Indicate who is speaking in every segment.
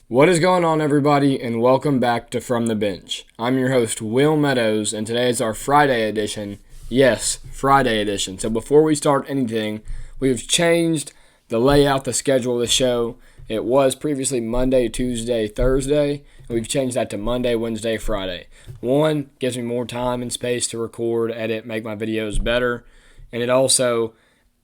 Speaker 1: What is going on, everybody, and welcome back to From the Bench. I'm your host, Will Meadows, and today is our Friday edition. Yes, Friday edition. So before we start anything, we've changed the layout, the schedule of the show. It was previously Monday, Tuesday, Thursday, and we've changed that to Monday, Wednesday, Friday. One, gives me more time and space to record, edit, make my videos better, and it also,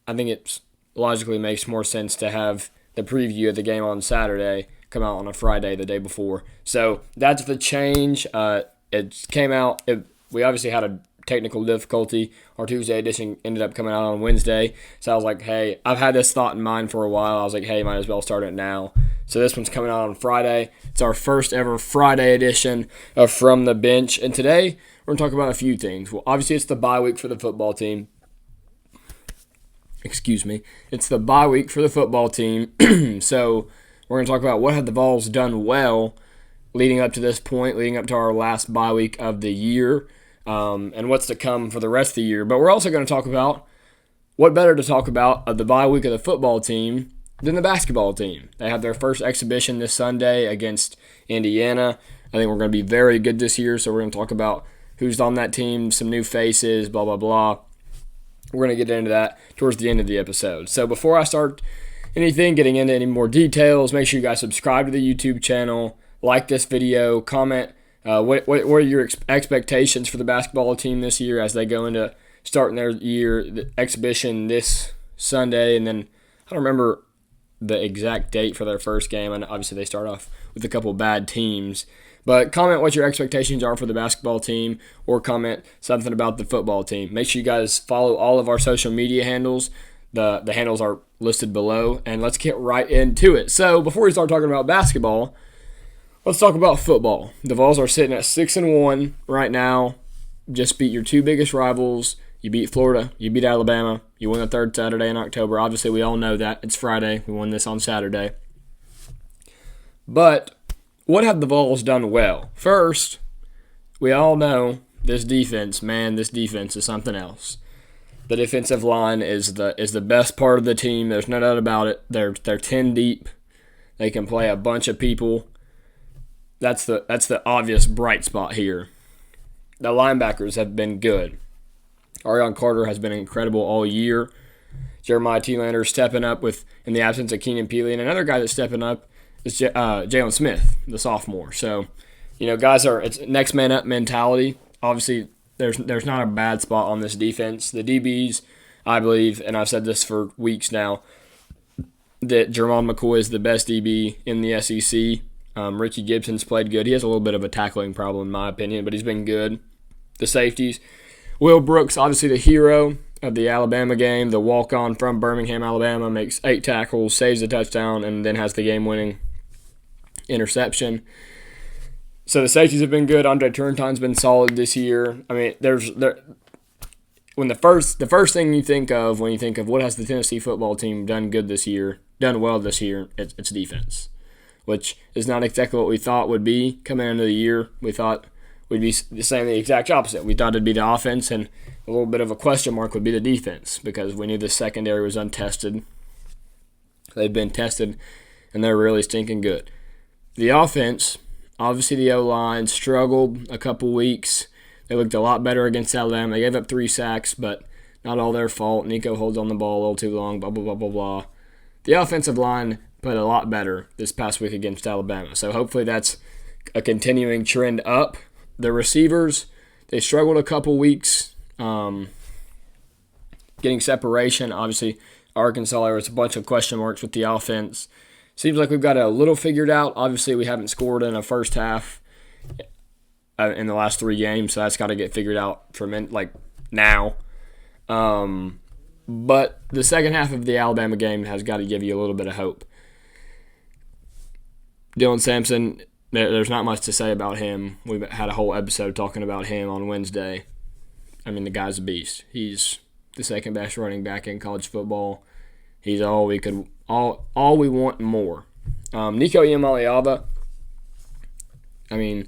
Speaker 1: I think it logically makes more sense to have the preview of the game on Saturday come out on a Friday the day before. So that's the change. It came out. We obviously had a technical difficulty. Our Tuesday edition ended up coming out on Wednesday. So I was like, hey, I've had this thought in mind for a while. I was like, hey, might as well start it now. So this one's coming out on Friday. It's our first ever Friday edition of From the Bench. And today we're going to talk about a few things. Well, obviously it's the bye week for the football team. It's the bye week for the football team. So we're going to talk about what have the Vols done well leading up to this point, leading up to our last bye week of the year, and what's to come for the rest of the year. But we're also going to talk about what better to talk about of the bye week of the football team than the basketball team. They have their first exhibition this Sunday against Indiana. I think we're going to be very good this year, so we're going to talk about who's on that team, some new faces, blah, blah, blah. We're going to get into that towards the end of the episode. So before I start getting into any more details, make sure you guys subscribe to the YouTube channel, like this video, comment what are your expectations for the basketball team this year as they go into starting their year, the exhibition this Sunday, and then I don't remember the exact date for their first game, and obviously they start off with a couple bad teams. But comment what your expectations are for the basketball team, or comment something about the football team. Make sure you guys follow all of our social media handles. The handles are listed below, and let's get right into it. So before we start talking about basketball, let's talk about football. The Vols are sitting at 6-1 right now. Just beat your two biggest rivals. You beat Florida. You beat Alabama. You won the third Saturday in October. Obviously, we all know that. It's Friday. We won this on Saturday. But what have the Vols done well? First, we all know this defense. Man, this defense is something else. The defensive line is the best part of the team. There's no doubt about it. They're 10 deep. They can play a bunch of people. That's the obvious bright spot here. The linebackers have been good. Arion Carter has been incredible all year. Jeremiah T-Lander stepping up in the absence of Keenan Peely. And another guy that's stepping up is Jalen Smith, the sophomore. So, guys it's next man up mentality. Obviously, there's not a bad spot on this defense. The DBs, I believe, and I've said this for weeks now, that Jermon McCoy is the best DB in the SEC. Ricky Gibson's played good. He has a little bit of a tackling problem, in my opinion, but he's been good. The safeties, Will Brooks, obviously the hero of the Alabama game, the walk-on from Birmingham, Alabama, makes 8 tackles, saves a touchdown, and then has the game-winning interception. So the safeties have been good. Andre Turrentine's been solid this year. I mean, when the first thing you think of when you think of what has the Tennessee football team done well this year, it's defense, which is not exactly what we thought would be coming into the year. We thought we'd be saying the exact opposite. We thought it'd be the offense, and a little bit of a question mark would be the defense because we knew the secondary was untested. They've been tested, and they're really stinking good. The offense, obviously the O-line struggled a couple weeks. They looked a lot better against Alabama. They gave up 3 sacks, but not all their fault. Nico holds on the ball a little too long, blah, blah, blah, blah, blah. The offensive line played a lot better this past week against Alabama. So hopefully that's a continuing trend up. The receivers, they struggled a couple weeks getting separation. Obviously, Arkansas, there was a bunch of question marks with the offense. Seems like we've got it a little figured out. Obviously, we haven't scored in a first half in the last 3 games, so that's got to get figured out now. But the second half of the Alabama game has got to give you a little bit of hope. Dylan Sampson, there's not much to say about him. We've had a whole episode talking about him on Wednesday. I mean, the guy's a beast. He's the second best running back in college football. He's all we want and more. Nico Iamaleava, I mean,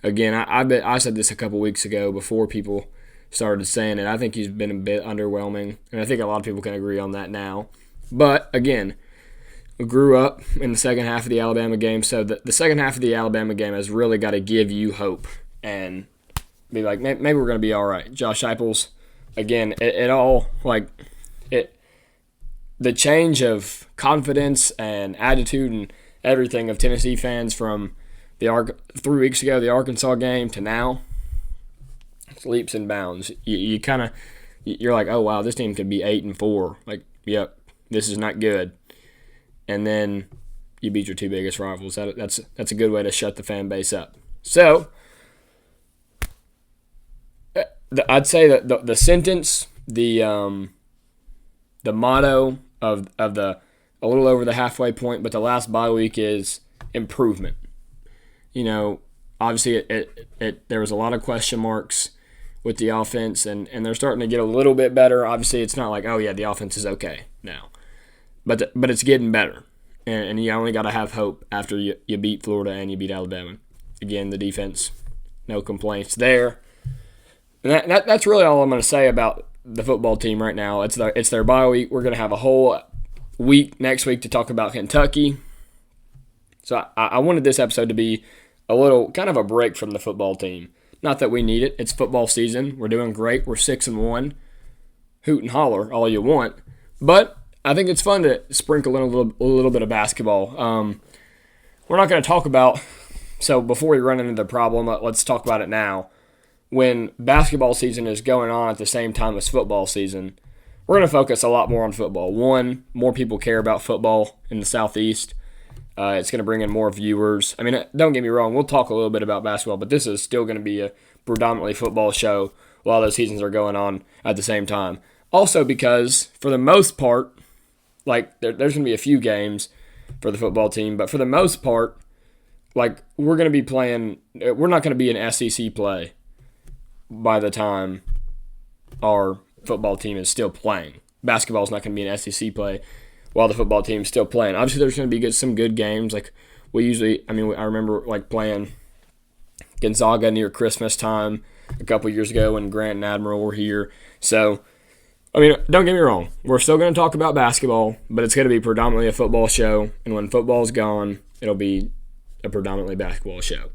Speaker 1: again, I said this a couple weeks ago before people started saying it. I think he's been a bit underwhelming, and I think a lot of people can agree on that now. But, again, grew up in the second half of the Alabama game, so the second half of the Alabama game has really got to give you hope and be like, maybe we're going to be all right. Josh Heupel's, again, the change of confidence and attitude and everything of Tennessee fans from 3 weeks ago, the Arkansas game, to now, it's leaps and bounds. You're like, oh wow, this team could be 8-4. Like, yep, this is not good. And then you beat your two biggest rivals. That's a good way to shut the fan base up. So, I'd say that the sentence, the motto of the a little over the halfway point, but the last bye week is improvement. Obviously there was a lot of question marks with the offense, and they're starting to get a little bit better. Obviously, it's not like, oh yeah, the offense is okay now. But it's getting better, and you only got to have hope after you beat Florida and you beat Alabama. Again, the defense, no complaints there. And that's really all I'm going to say about the football team right now. It's their bye week. We're going to have a whole week next week to talk about Kentucky. So I wanted this episode to be a little kind of a break from the football team. Not that we need it. It's football season. We're doing great. We're 6-1. Hoot and holler all you want. But I think it's fun to sprinkle in a little bit of basketball. We're not going to talk about – so before we run into the problem, let's talk about it now. When basketball season is going on at the same time as football season, we're going to focus a lot more on football. One, more people care about football in the Southeast. It's going to bring in more viewers. I mean, don't get me wrong, we'll talk a little bit about basketball, but this is still going to be a predominantly football show while those seasons are going on at the same time. Also because, for the most part, like there's going to be a few games for the football team, but for the most part, like we're not going to be in SEC play by the time our football team is still playing. Basketball is not going to be in SEC play while the football team is still playing. Obviously, there's going to be some good games. Like I remember like playing Gonzaga near Christmas time a couple years ago when Grant and Admiral were here. So, I mean, don't get me wrong. We're still going to talk about basketball, but it's going to be predominantly a football show. And when football's gone, it'll be a predominantly basketball show.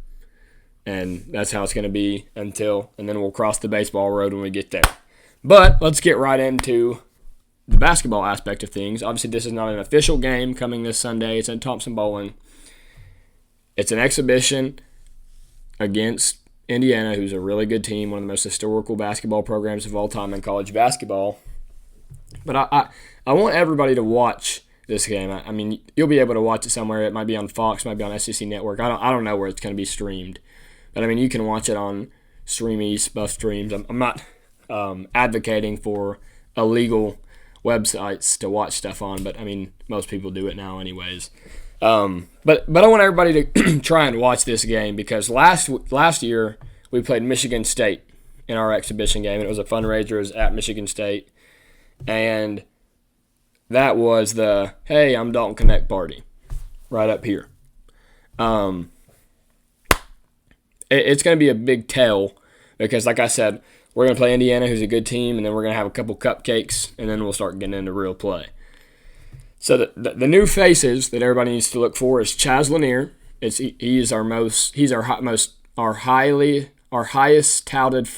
Speaker 1: And that's how it's going to be and then we'll cross the baseball road when we get there. But let's get right into the basketball aspect of things. Obviously, this is not an official game coming this Sunday. It's at Thompson Bowling. It's an exhibition against Indiana, who's a really good team, one of the most historical basketball programs of all time in college basketball. But I want everybody to watch this game. I mean, you'll be able to watch it somewhere. It might be on Fox, might be on SEC Network. I don't know where it's going to be streamed. But, I mean, you can watch it on Stream East, Buff Streams. I'm not advocating for illegal websites to watch stuff on, but, I mean, most people do it now anyways. But I want everybody to try and watch this game because last year we played Michigan State in our exhibition game. It was a fundraiser. It was at Michigan State. And that was the, hey, I'm Dalton Connect party right up here. It's going to be a big tell because, like I said, we're going to play Indiana, who's a good team, and then we're going to have a couple cupcakes, and then we'll start getting into real play. So the new faces that everybody needs to look for is Chaz Lanier. He's our highest touted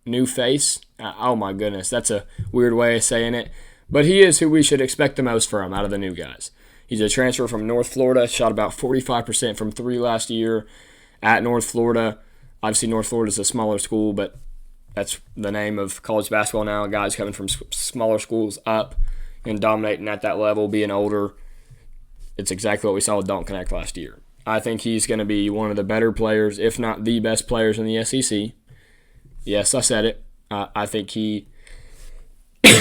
Speaker 1: new face. Oh my goodness, that's a weird way of saying it, but he is who we should expect the most from out of the new guys. He's a transfer from North Florida, shot about 45% from three last year at North Florida. Obviously, North Florida is a smaller school, but that's the name of college basketball now. Guys coming from smaller schools up and dominating at that level, being older. It's exactly what we saw with Dalton Connect last year. I think he's going to be one of the better players, if not the best players in the SEC. Yes, I said it. I think he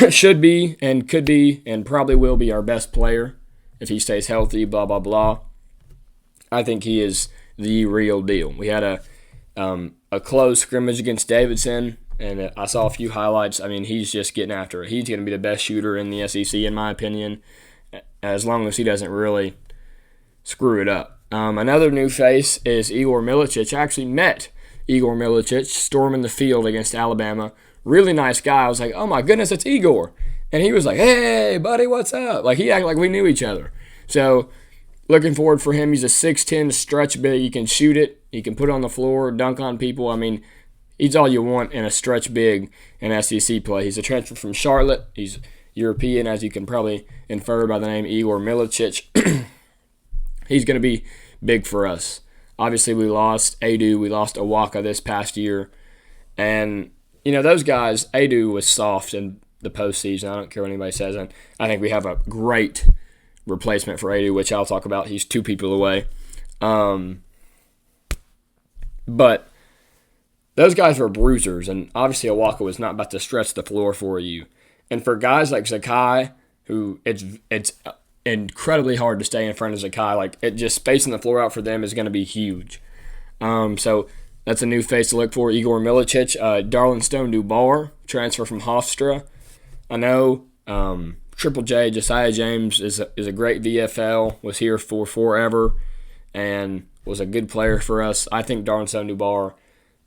Speaker 1: should be and could be and probably will be our best player if he stays healthy, blah, blah, blah. I think he is the real deal. We had a close scrimmage against Davidson, and I saw a few highlights. I mean, he's just getting after it. He's going to be the best shooter in the SEC, in my opinion, as long as he doesn't really screw it up. Another new face is Igor Milicic. I actually met Igor Milicic storming the field against Alabama. Really nice guy. I was like, oh my goodness, it's Igor. And he was like, hey, buddy, what's up? Like, he acted like we knew each other. So looking forward for him. He's a 6'10 stretch big. He can shoot it. He can put it on the floor, dunk on people. I mean, he's all you want in a stretch big in SEC play. He's a transfer from Charlotte. He's European, as you can probably infer by the name Igor Milicic. He's going to be big for us. Obviously, we lost Adu. We lost Awaka this past year. And, those guys, Adu was soft in the postseason. I don't care what anybody says. And I think we have a great replacement for Adu, which I'll talk about. He's 2 people away. But those guys were bruisers, and obviously Awaka was not about to stretch the floor for you. And for guys like Zakai, who it's incredibly hard to stay in front of Zakai, like just spacing the floor out for them is going to be huge. So that's a new face to look for. Igor Milicic, Darlington Dubar, transfer from Hofstra. I know Triple J, Josiah James is a great VFL, was here for forever, and was a good player for us. I think Darlington Dubar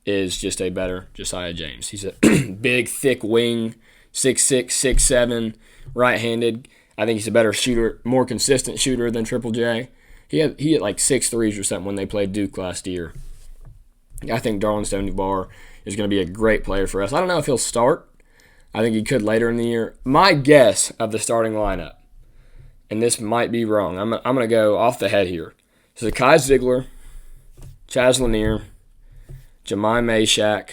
Speaker 1: is just a better Josiah James. He's a big, thick wing, 6'6", 6'7", right-handed. I think he's a better shooter, more consistent shooter than Triple J. He had like 6 threes or something when they played Duke last year. I think Darlington Dubar is going to be a great player for us. I don't know if he'll start. I think he could later in the year. My guess of the starting lineup, and this might be wrong, I'm going to go off the head here. So Kai Ziegler, Chaz Lanier, Jemai Meshack,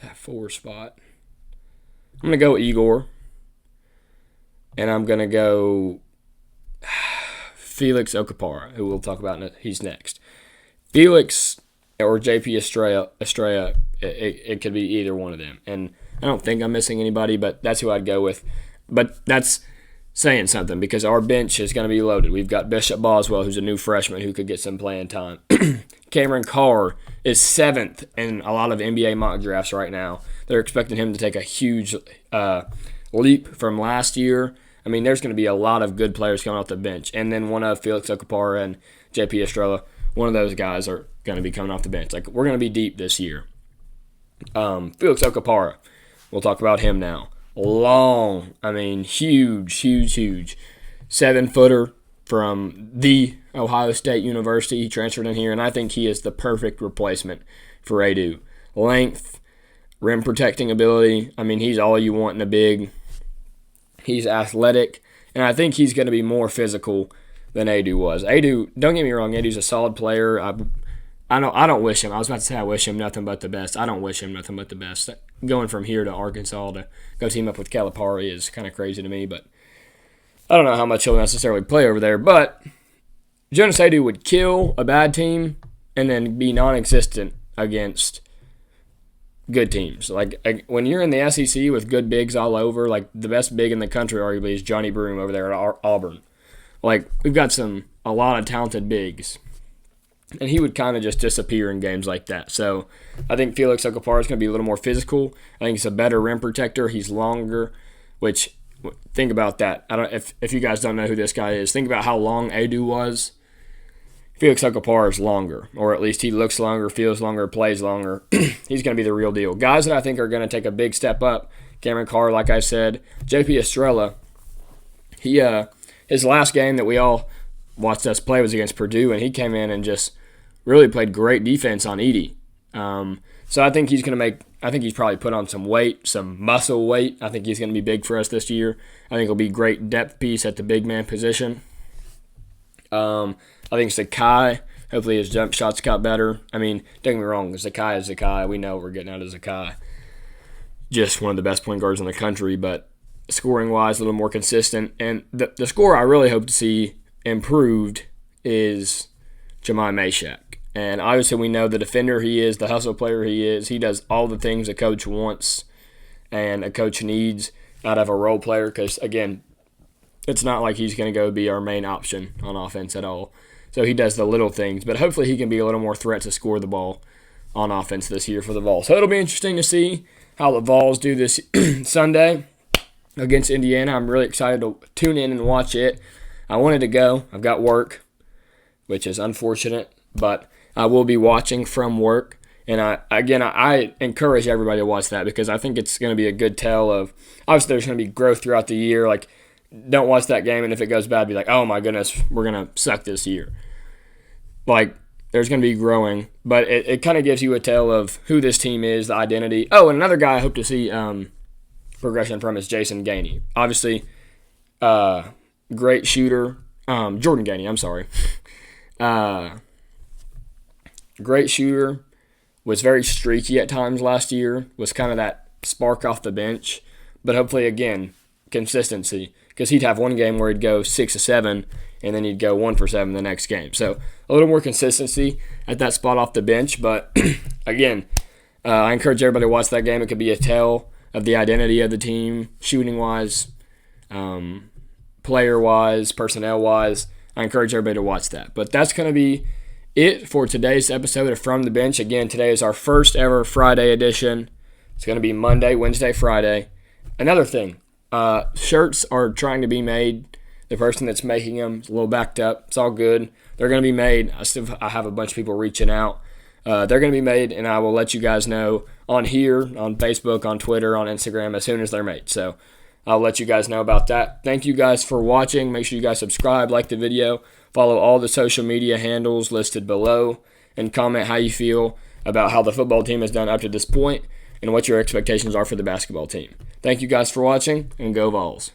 Speaker 1: that 4 spot. I'm going to go Igor, and I'm going to go Felix Okapara, who we'll talk about. He's next. Felix or JP Estrella, it could be either one of them. And I don't think I'm missing anybody, but that's who I'd go with. But that's saying something because our bench is going to be loaded. We've got Bishop Boswell, who's a new freshman who could get some playing time. Cameron Carr is 7th in a lot of NBA mock drafts right now. They're expecting him to take a huge leap from last year. I mean, there's going to be a lot of good players coming off the bench. And then one of Felix Okapara and JP Estrella, one of those guys are going to be coming off the bench. Like, we're going to be deep this year. Felix Okapara, we'll talk about him now. Long, I mean, huge 7-footer from the Ohio State University. He transferred in here, and I think he is the perfect replacement for Adu. Length, rim protecting ability. I mean, he's all you want in a big. He's athletic, and I think he's going to be more physical than Adu was. Adu, don't get me wrong, Adu's a solid player. I don't wish him. I was about to say I wish him nothing but the best. I don't wish him nothing but the best. Going from here to Arkansas to go team up with Calipari is kind of crazy to me, but I don't know how much he'll necessarily play over there. But Jonas Adu would kill a bad team and then be non-existent against good teams. Like when you're in the SEC with good bigs all over, like the best big in the country arguably is Johnny Broome over there at Auburn. Like we've got a lot of talented bigs. And he would kind of just disappear in games like that. So I think Felix Okapara is going to be a little more physical. I think he's a better rim protector. He's longer, which think about that. I don't if you guys don't know who this guy is, think about how long Adu was. Felix Okapara is longer, or at least he looks longer, feels longer, plays longer. He's going to be the real deal. Guys that I think are going to take a big step up, Cameron Carr, like I said. JP Estrella, his last game that we all watched us play was against Purdue, and he came in and just really played great defense on Edey. So I think he's probably put on some weight, some muscle weight. I think he's going to be big for us this year. I think he'll be a great depth piece at the big man position. I think Zakai, hopefully his jump shots got better. I mean, don't get me wrong, Zakai is Zakai. We know what we're getting out of Zakai. Just one of the best point guards in the country, but scoring-wise, a little more consistent. And the score I really hope to see improved is Jemai Meshack. And obviously we know the defender he is, the hustle player he is. He does all the things a coach wants and a coach needs out of a role player because, again, it's not like he's going to go be our main option on offense at all. So he does the little things. But hopefully he can be a little more threat to score the ball on offense this year for the Vols. So it'll be interesting to see how the Vols do this Sunday against Indiana. I'm really excited to tune in and watch it. I wanted to go. I've got work, which is unfortunate, but I will be watching from work. And I encourage everybody to watch that because I think it's going to be a good tell of, obviously there's going to be growth throughout the year. Like don't watch that game, and if it goes bad, be like, oh my goodness, we're going to suck this year. Like, there's going to be growing, but it kind of gives you a tale of who this team is, the identity. Oh, and another guy I hope to see progression from is Jason Gainey. Obviously, great shooter. Jordan Gainey, I'm sorry. Great shooter. Was very streaky at times last year. Was kind of that spark off the bench. But hopefully, again, consistency. Because he'd have one game where he'd go 6 or 7, and then he'd go 1 for 7 the next game. So a little more consistency at that spot off the bench. But again, I encourage everybody to watch that game. It could be a tell of the identity of the team, shooting-wise, player-wise, personnel-wise. I encourage everybody to watch that. But that's going to be it for today's episode of From the Bench. Again, today is our first ever Friday edition. It's going to be Monday, Wednesday, Friday. Another thing, shirts are trying to be made. The person that's making them is a little backed up. It's all good. They're going to be made. I have a bunch of people reaching out. They're going to be made, and I will let you guys know on here, on Facebook, on Twitter, on Instagram, as soon as they're made. So I'll let you guys know about that. Thank you guys for watching. Make sure you guys subscribe, like the video, follow all the social media handles listed below, and comment how you feel about how the football team has done up to this point and what your expectations are for the basketball team. Thank you guys for watching, and go Vols.